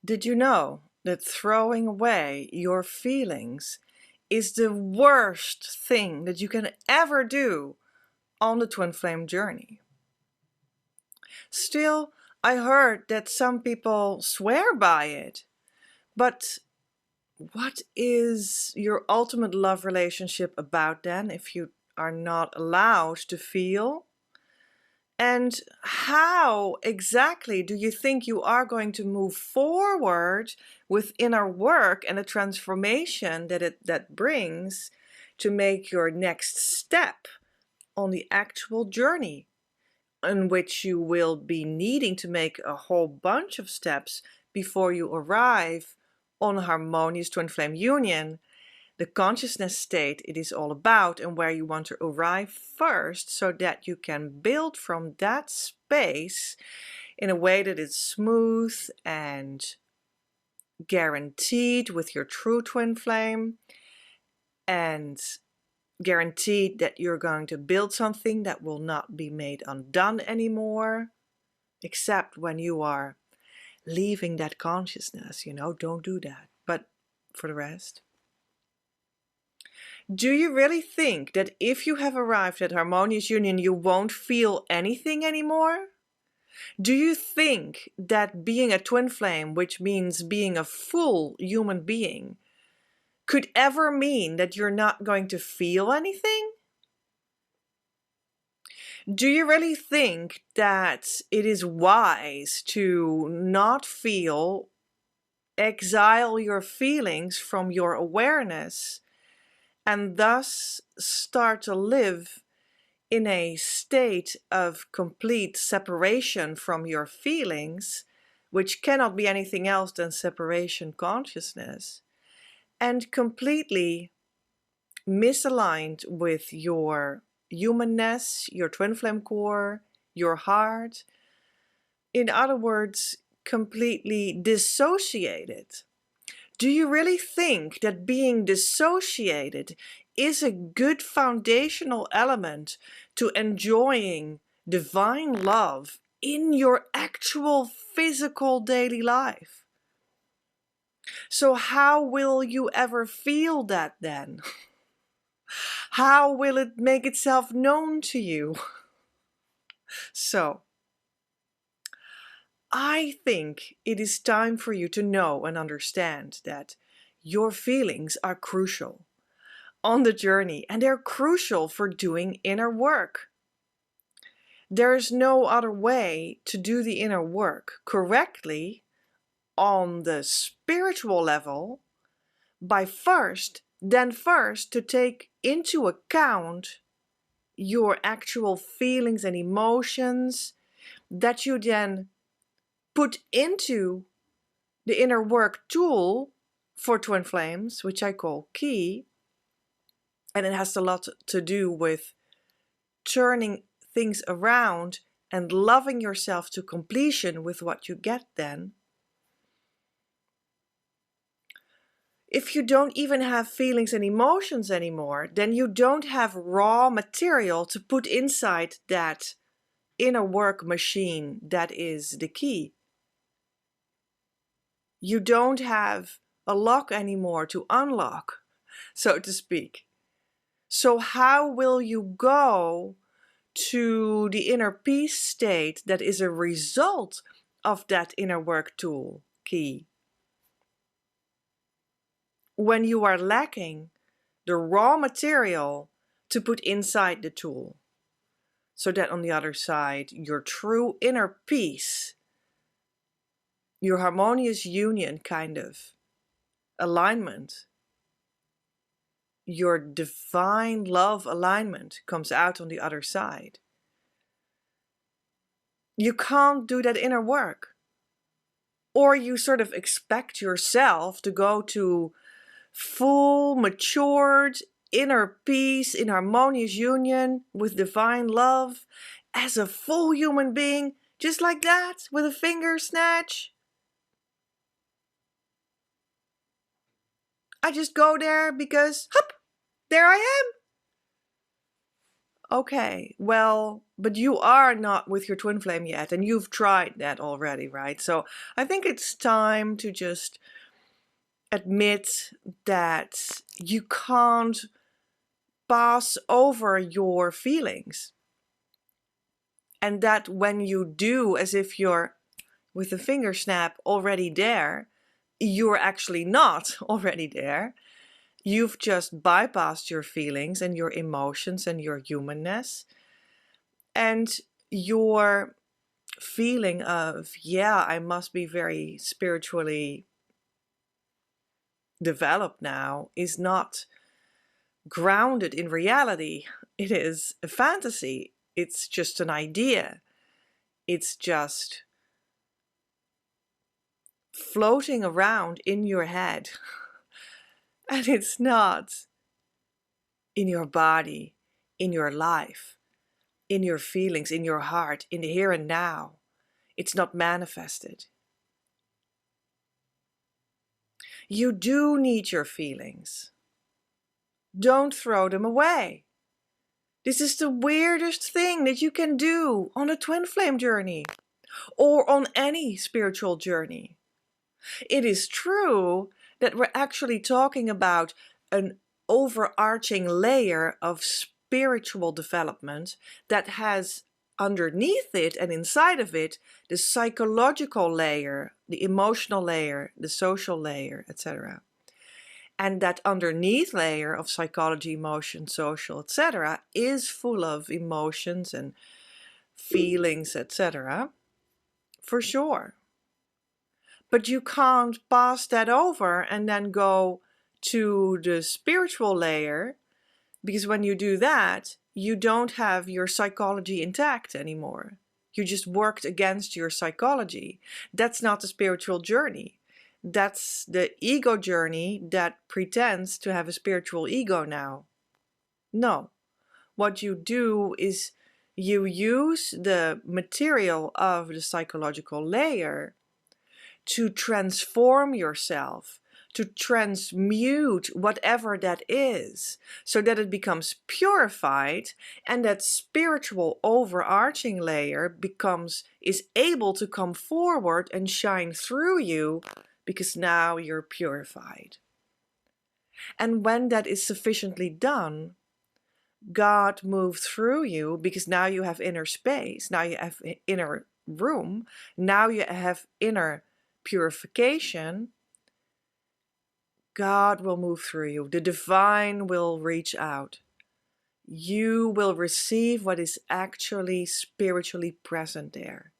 Did you know that throwing away your feelings is the worst thing that you can ever do on the twin flame journey? Still, I heard that some people swear by it. But what is your ultimate love relationship about then if you are not allowed to feel? And how exactly do you think you are going to move forward with inner work and the transformation that brings to make your next step on the actual journey, in which you will be needing to make a whole bunch of steps before you arrive on a harmonious twin flame union, the consciousness state it is all about, and where you want to arrive first so that you can build from that space in a way that is smooth and guaranteed with your true twin flame, and guaranteed that you're going to build something that will not be made undone anymore, except when you are leaving that consciousness. Don't do that. But for the rest, do you really think that if you have arrived at harmonious union, you won't feel anything anymore? Do you think that being a twin flame, which means being a full human being, could ever mean that you're not going to feel anything? Do you really think that it is wise to not feel, exile your feelings from your awareness, and thus start to live in a state of complete separation from your feelings, which cannot be anything else than separation consciousness, and completely misaligned with your humanness, your twin flame core, your heart? In other words, completely dissociated. Do you really think that being dissociated is a good foundational element to enjoying divine love in your actual physical daily life? So how will you ever feel that then? How will it make itself known to you? So, I think it is time for you to know and understand that your feelings are crucial on the journey, and they're crucial for doing inner work. There's no other way to do the inner work correctly on the spiritual level than first to take into account your actual feelings and emotions that you then put into the inner work tool for twin flames, which I call key. And it has a lot to do with turning things around and loving yourself to completion with what you get then. If you don't even have feelings and emotions anymore, then you don't have raw material to put inside that inner work machine that is the key. You don't have a lock anymore to unlock, so to speak. So how will you go to the inner peace state that is a result of that inner work tool key when you are lacking the raw material to put inside the tool, so that on the other side your true inner peace, your harmonious union kind of alignment, your divine love alignment comes out on the other side? You can't do that inner work. Or you sort of expect yourself to go to full, matured, inner peace, in harmonious union with divine love as a full human being, just like that, with a finger snatch. I just go there because, hop, there I am. Okay, well, but you are not with your twin flame yet, and you've tried that already, right? So I think it's time to just admit that you can't pass over your feelings. And that when you do, as if you're with a finger snap already there, you're actually not already there. You've just bypassed your feelings and your emotions and your humanness. And your feeling of, yeah, I must be very spiritually developed now, is not grounded in reality. It is a fantasy. It's just an idea. It's just floating around in your head. And it's not in your body, in your life, in your feelings, in your heart, in the here and now. It's not manifested. You do need your feelings. Don't throw them away. This is the weirdest thing that you can do on a twin flame journey or on any spiritual journey. It is true that we're actually talking about an overarching layer of spiritual development that has underneath it and inside of it the psychological layer, the emotional layer, the social layer, etc. And that underneath layer of psychology, emotion, social, etc. is full of emotions and feelings, etc. For sure. But you can't pass that over and then go to the spiritual layer, because when you do that, you don't have your psychology intact anymore. You just worked against your psychology. That's not the spiritual journey. That's the ego journey that pretends to have a spiritual ego now. No. What you do is you use the material of the psychological layer to transform yourself, to transmute whatever that is, so that it becomes purified, and that spiritual overarching layer is able to come forward and shine through you, because now you're purified. And when that is sufficiently done, God moves through you, because now you have inner space, now you have inner room, now you have inner purification. God will move through you. The divine will reach out. You will receive what is actually spiritually present there.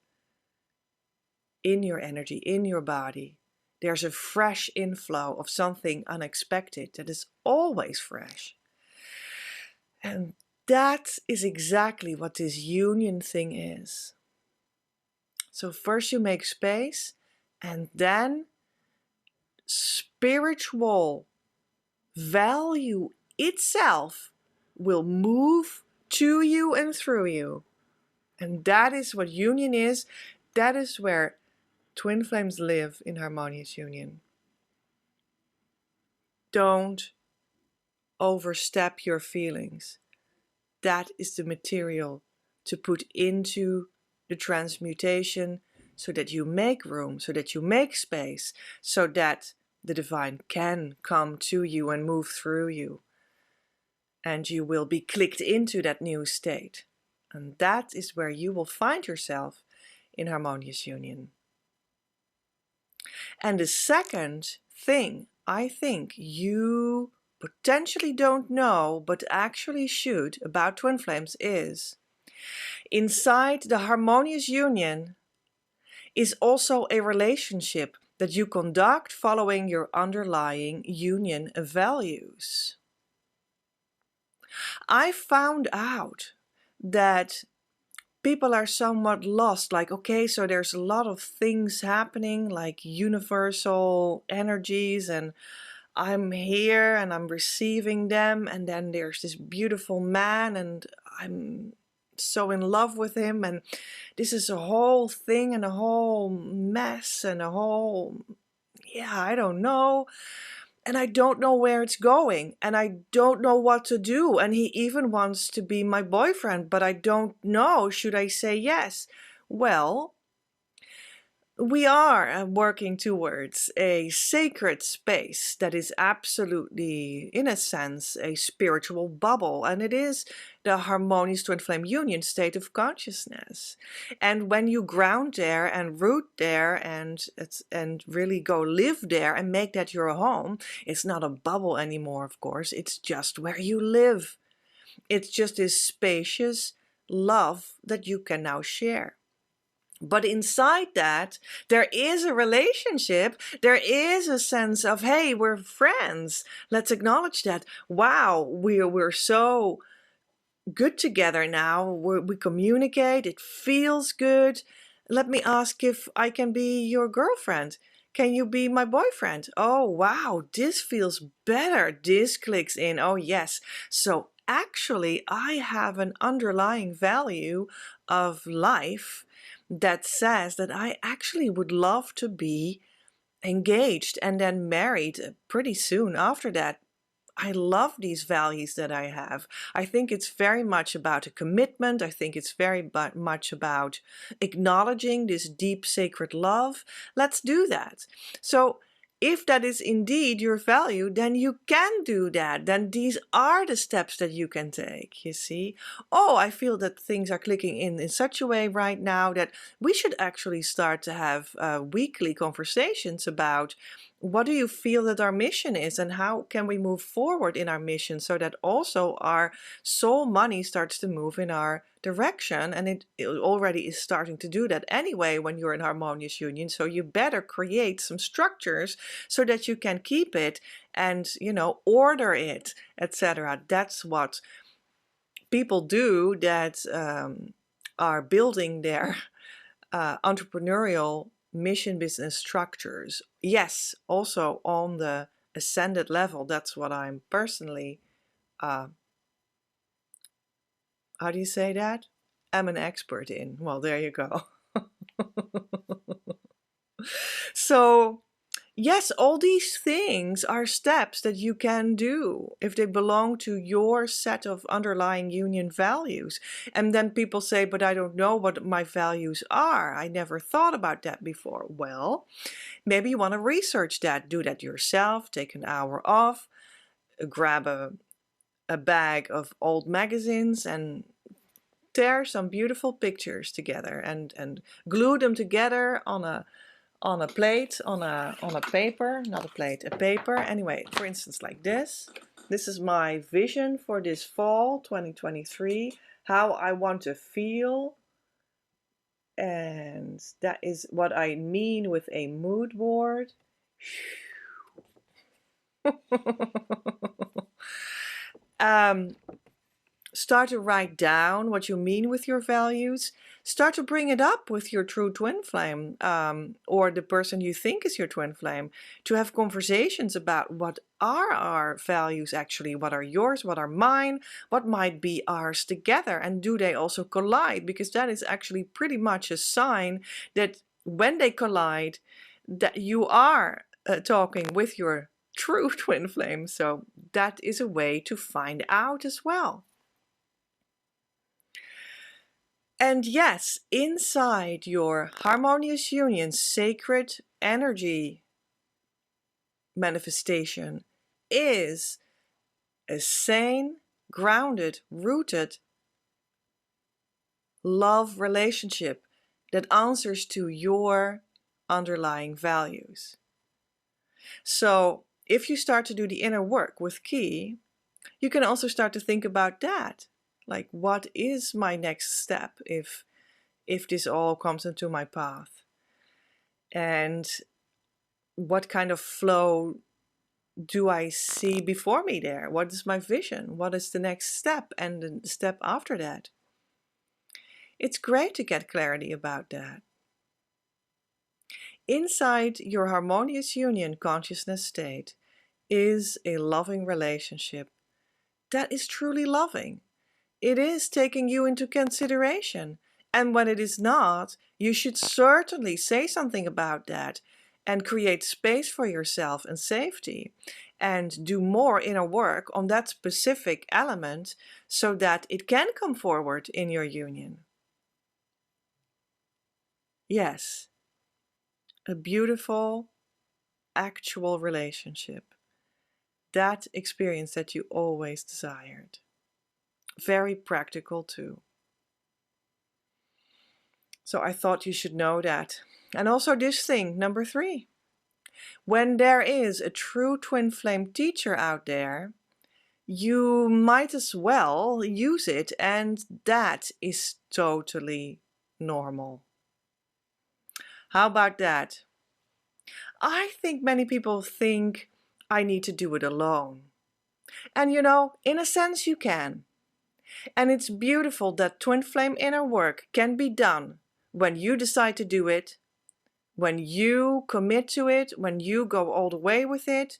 In your energy, in your body. There's a fresh inflow of something unexpected that is always fresh. And that is exactly what this union thing is. So first you make space, and then spiritual value itself will move to you and through you. And that is what union is. That is where twin flames live in harmonious union. Don't overstep your feelings. That is the material to put into the transmutation, so that you make room, so that you make space, so that the divine can come to you and move through you. And you will be clicked into that new state. And that is where you will find yourself in harmonious union. And the second thing I think you potentially don't know, but actually should, about twin flames is, inside the harmonious union is also a relationship that you conduct following your underlying union values. I found out that people are somewhat lost, like, okay, so there's a lot of things happening, like universal energies, and I'm here and I'm receiving them, and then there's this beautiful man and I'm so in love with him, and this is a whole thing and a whole mess and a whole, yeah, I don't know. and I don't know where it's going, and I don't know what to do. And he even wants to be my boyfriend, but I don't know. Should I say yes? Well, we are working towards a sacred space that is absolutely, in a sense, a spiritual bubble, and it is the harmonious twin flame union state of consciousness. And when you ground there and root there and really go live there and make that your home, it's not a bubble anymore, of course. It's just where you live. It's just this spacious love that you can now share. But inside that, there is a relationship. There is a sense of, hey, we're friends. Let's acknowledge that. Wow, we're so good together now. We communicate. It feels good. Let me ask if I can be your girlfriend. Can you be my boyfriend? Oh, wow, this feels better. This clicks in. Oh, yes. So actually, I have an underlying value of life that says that I actually would love to be engaged and then married pretty soon after that. I love these values that I have. I think it's very much about a commitment. I think it's very much about acknowledging this deep sacred love. Let's do that. So if that is indeed your value, then you can do that. Then these are the steps that you can take, you see. Oh, I feel that things are clicking in such a way right now that we should actually start to have weekly conversations about what do you feel that our mission is, and how can we move forward in our mission so that also our soul money starts to move in our direction. And it already is starting to do that anyway when you're in harmonious union. So you better create some structures so that you can keep it and, order it, etc. That's what people do that are building their entrepreneurial mission business structures. Yes, also on the ascended level. That's what I'm personally, how do you say that? I'm an expert in. Well, there you go. So yes, all these things are steps that you can do if they belong to your set of underlying union values. And then people say, but I don't know what my values are. I never thought about that before. Well, maybe you want to research that. Do that yourself. Take an hour off. Grab a bag of old magazines and tear some beautiful pictures together and glue them together on a plate, on a paper, not a plate, a paper. Anyway, for instance, like this. This is my vision for this fall 2023, how I want to feel. And that is what I mean with a mood board. Start to write down what you mean with your values. Start to bring it up with your true twin flame, or the person you think is your twin flame, to have conversations about what are our values actually, what are yours, what are mine, what might be ours together, and do they also collide? Because that is actually pretty much a sign that when they collide, that you are talking with your true twin flame. So that is a way to find out as well. And yes, inside your harmonious union, sacred energy manifestation is a sane, grounded, rooted love relationship that answers to your underlying values. So if you start to do the inner work with Key, you can also start to think about that. Like, what is my next step if this all comes into my path? And what kind of flow do I see before me there? What is my vision? What is the next step and the step after that? It's great to get clarity about that. Inside your harmonious union consciousness state is a loving relationship that is truly loving. It is taking you into consideration. And when it is not, you should certainly say something about that and create space for yourself and safety and do more inner work on that specific element so that it can come forward in your union. Yes, a beautiful, actual relationship. That experience that you always desired. Very practical too. So I thought you should know that. And also this thing, number 3. When there is a true twin flame teacher out there, you might as well use it, and that is totally normal. How about that? I think many people think I need to do it alone. And you know, in a sense you can. And it's beautiful that twin flame inner work can be done when you decide to do it, when you commit to it, when you go all the way with it,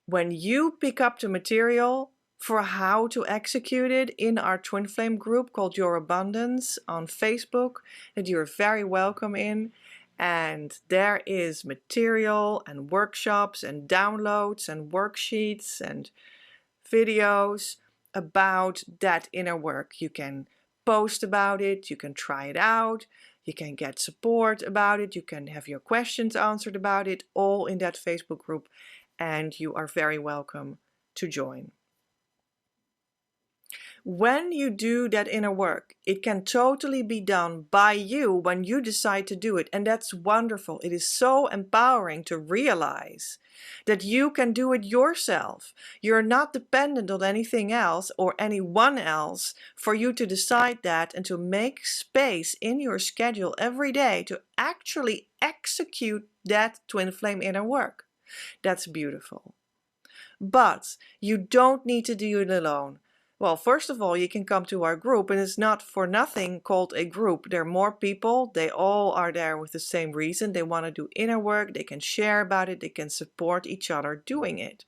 when you pick up the material for how to execute it in our twin flame group called Your Abundance on Facebook that you're very welcome in. And there is material and workshops and downloads and worksheets and videos about that inner work. You can post about it, you can try it out, you can get support about it, you can have your questions answered about it, all in that Facebook group, and you are very welcome to join. When you do that inner work, it can totally be done by you when you decide to do it. And that's wonderful. It is so empowering to realize that you can do it yourself. You're not dependent on anything else or anyone else for you to decide that and to make space in your schedule every day to actually execute that twin flame inner work. That's beautiful. But you don't need to do it alone. Well, first of all, you can come to our group, and it's not for nothing called a group. There are more people. They all are there with the same reason. They want to do inner work. They can share about it. They can support each other doing it.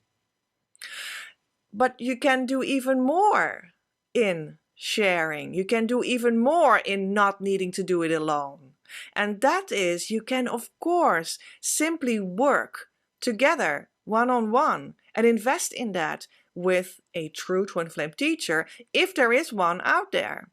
But you can do even more in sharing. You can do even more in not needing to do it alone. And that is, you can, of course, simply work together, one-on-one, and invest in that with a true twin flame teacher, if there is one out there.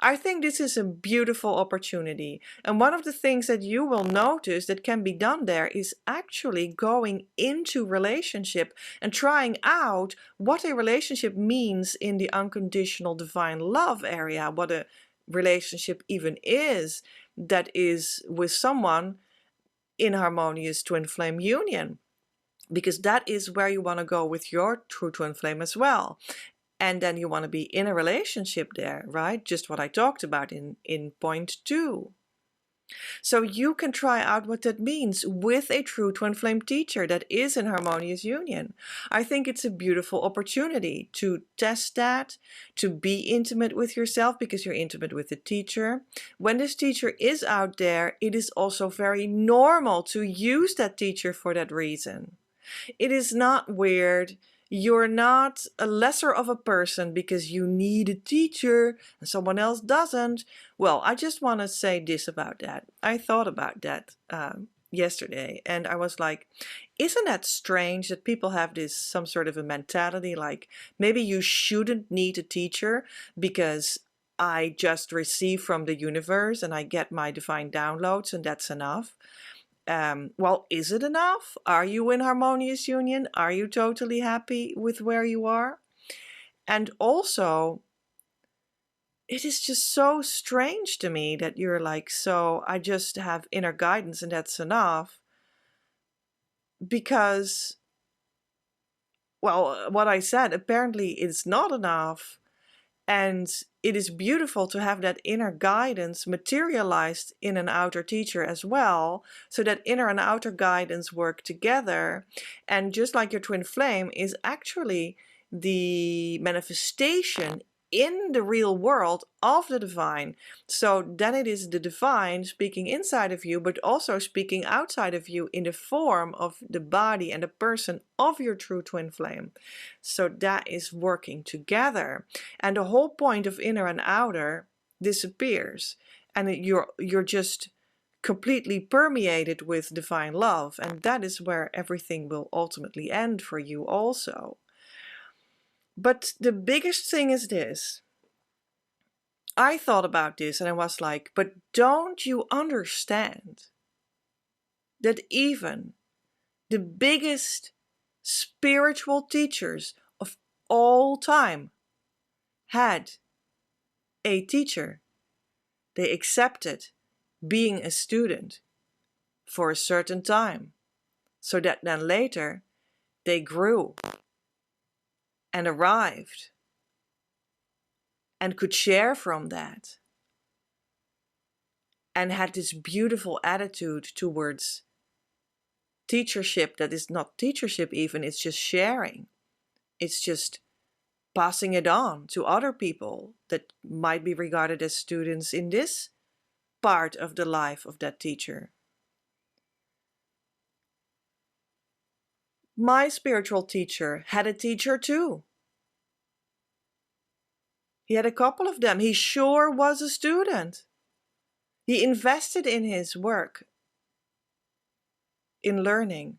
I think this is a beautiful opportunity. And one of the things that you will notice that can be done there is actually going into relationship and trying out what a relationship means in the unconditional divine love area, what a relationship even is that is with someone in harmonious twin flame union. Because that is where you want to go with your true twin flame as well. And then you want to be in a relationship there, right? Just what I talked about in point 2. So you can try out what that means with a true twin flame teacher that is in harmonious union. I think it's a beautiful opportunity to test that, to be intimate with yourself because you're intimate with the teacher. When this teacher is out there, it is also very normal to use that teacher for that reason. It is not weird. You're not a lesser of a person because you need a teacher and someone else doesn't. Well, I just want to say this about that. I thought about that yesterday, and I was like, isn't that strange that people have this some sort of a mentality like maybe you shouldn't need a teacher because I just receive from the universe and I get my divine downloads and that's enough. Well, is it enough? Are you in harmonious union? Are you totally happy with where you are? And also, it is just so strange to me that you're like, so I just have inner guidance and that's enough. Because, well, what I said, apparently it's not enough. And it is beautiful to have that inner guidance materialized in an outer teacher as well, so that inner and outer guidance work together. And just like your twin flame is actually the manifestation in the real world of the divine. So then it is the divine speaking inside of you, but also speaking outside of you in the form of the body and the person of your true twin flame. So that is working together. And the whole point of inner and outer disappears. And you're just completely permeated with divine love, and that is where everything will ultimately end for you also. But the biggest thing is this. I thought about this and I was like, but don't you understand that even the biggest spiritual teachers of all time had a teacher? They accepted being a student for a certain time, so that then later they grew and arrived and could share from that and had this beautiful attitude towards teachership that is not teachership even, it's just sharing. It's just passing it on to other people that might be regarded as students in this part of the life of that teacher. My spiritual teacher had a teacher too. He had a couple of them. He sure was a student. He invested in his work, in learning.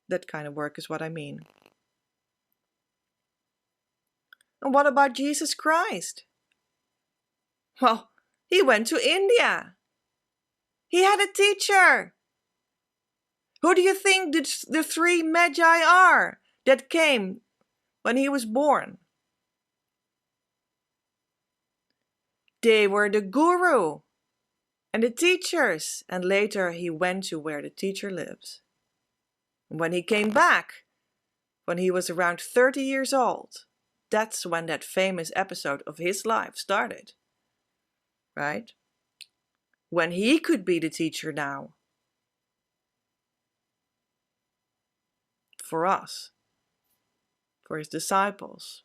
That kind of work is what I mean. And what about Jesus Christ? Well, he went to India. He had a teacher. Who do you think the three magi are that came when he was born? They were the guru and the teachers, and later he went to where the teacher lives. And when he came back, when he was around 30 years old, that's when that famous episode of his life started, right? When he could be the teacher now for us, for his disciples,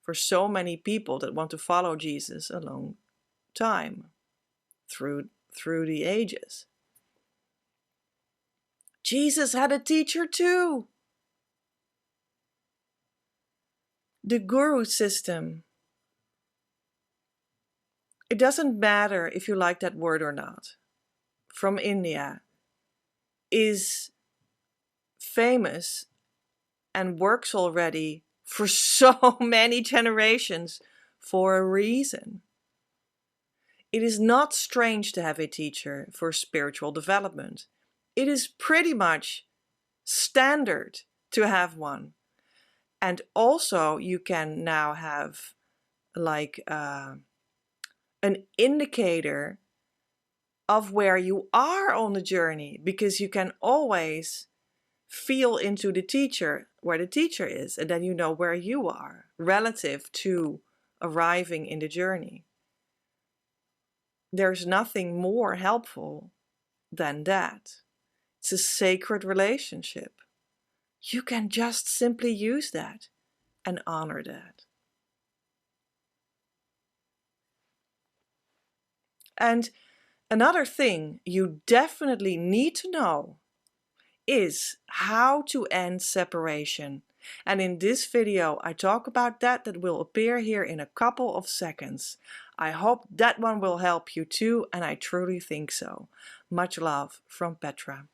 for so many people that want to follow Jesus a long time through the ages. Jesus had a teacher too. The guru system. It doesn't matter if you like that word or not. From India is famous and works already for so many generations for a reason. It is not strange to have a teacher for spiritual development. It is pretty much standard to have one. And also you can now have like an indicator of where you are on the journey, because you can always feel into the teacher, where the teacher is, and then you know where you are relative to arriving in the journey. There's nothing more helpful than that. It's a sacred relationship. You can just simply use that and honor that. And another thing you definitely need to know is how to end separation. And in this video, I talk about that will appear here in a couple of seconds. I hope that one will help you too, and I truly think so. Much love from Petra.